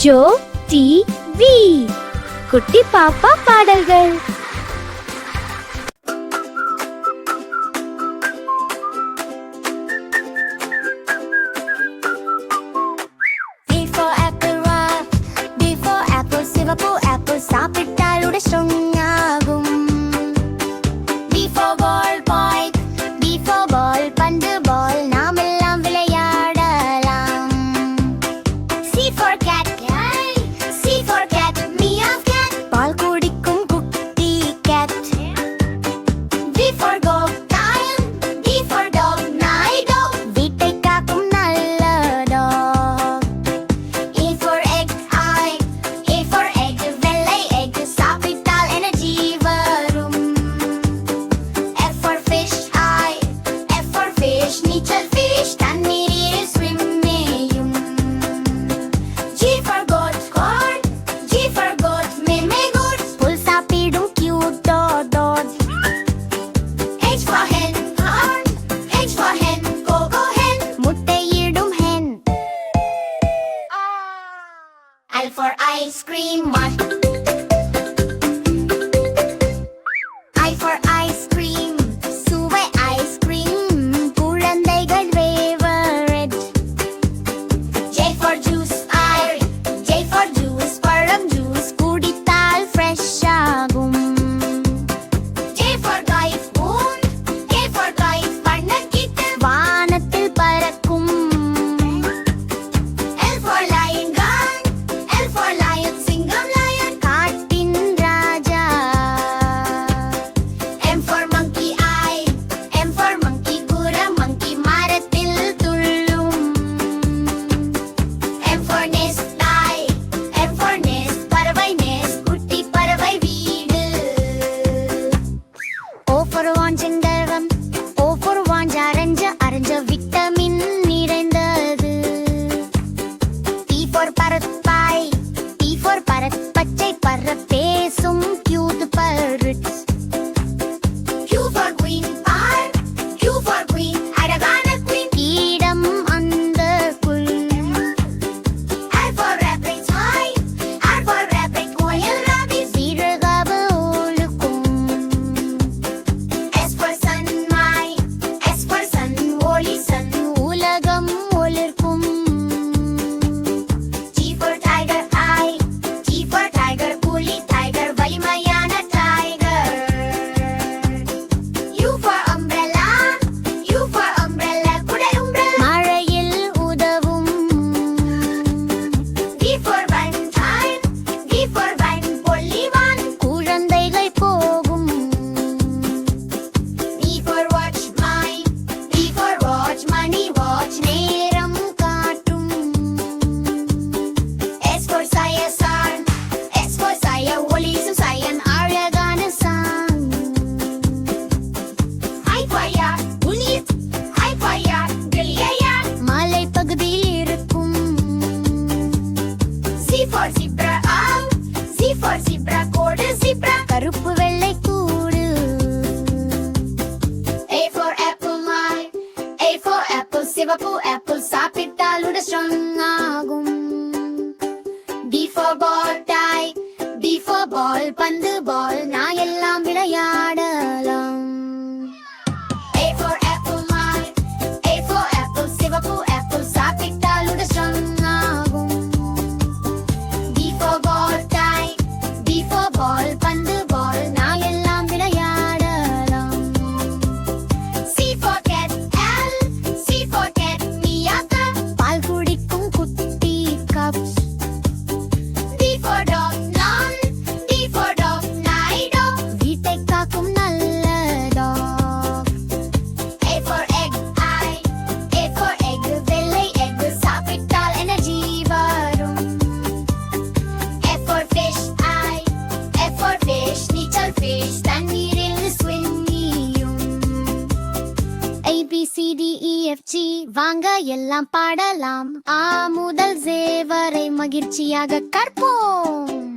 JooTv குட்டி பாப்பா பாடல்கள். சிவப்பு ஆப்பிள் சாப்பிட்டால் உடல் ஸ்ட்ராங் ஆகும். B for ball boy, B for ball பந்து பால் நாம் எல்லாம் விளையாடலாம். C for cat, C for cat meow cat பால் குடிக்கும் குட்டி cat. D for dog lion, D for dog நாய் dog வீட்டை காக்கும் நல்ல dog. E for egg A for egg வெள்ளை egg சாப்பிட்டால் எனர்ஜி வரும். F for fish F for fish நீச்சல் fish தண்ணீரில் swim மேயும். G for goat G for goat மென்மை goat புல் சாப்பிடும் cute dot. H for hen H for hen கோகோ hen முட்டையிடும் hen. I for ice cream I for ice cream சுவை ice cream குழந்தைகள் favorite. J for juice J for juice பழம் juice குடித்தால் fresh ஆகும். K for kite K for kite வண்ணக்கிட்டு வானத்தில் பறக்கும். L for lion L for lion சிங்கம் lion காட்டின் ராஜா. M for monkey M for monkey குர monkey மரத்தில் துள்ளும். M for nest M for nest பறவை nest குட்டி பறவை வீடு. O for orange செந்தழகம் O for orange அரஞ்ச விட்டமின் நிறைந்தது. P for parrot P for parrot பச்சை பறவை பேசும் cute parrots. Q for queen Q for queen அழகான queen கீடம் அந்த குள். R for rabbit R for rabbit கோயில் rabbit சீரகாப ஒழுக்கும். S for sun S for sun ஒளி sun உலகம் ஒளிர்க்கும். T for tiger T for tiger புலி tiger வலிமையான tiger. U for umbrella குடை umbrella மழையில் உதவும். V for vine பொல்லிவான் குழந்தைகள் போகும். E for watch money watch நேரம் காட்டும். S for sire ஒலிசும் சயன் அழகான song. I for yak I for yak மலை பகுதியில் இருக்கும். C for zebra code zebra கருப்பு வெள்ளை கூடு. A for apple சிவப்பு apple சாப்பிட்டால் உடல் strong ஆகும். B for ball பந்து பால் நான் எல்லாம் விளையாடலாம். A for apple சிவப்பு apple சாப்பிட்டால் உடல் strong ஆகும். B for ball பந்து பால் நான் எல்லாம் விளையாடலாம். C for cat meow cat பால் குடிக்கும் குட்டி cubs. D for dog நாய் dog வீட்டை காக்கும் நல்ல dog. A for egg வெள்ளை egg சாப்பிட்டால் எனர்ஜி வரும். F for fish நீச்சல் fish தண்ணீரில் swim செய்யும். A B C D E F G வாங்க எல்லாம் பாடலாம். A முதல் Z வரை மகிழ்ச்சியாக கற்போம்.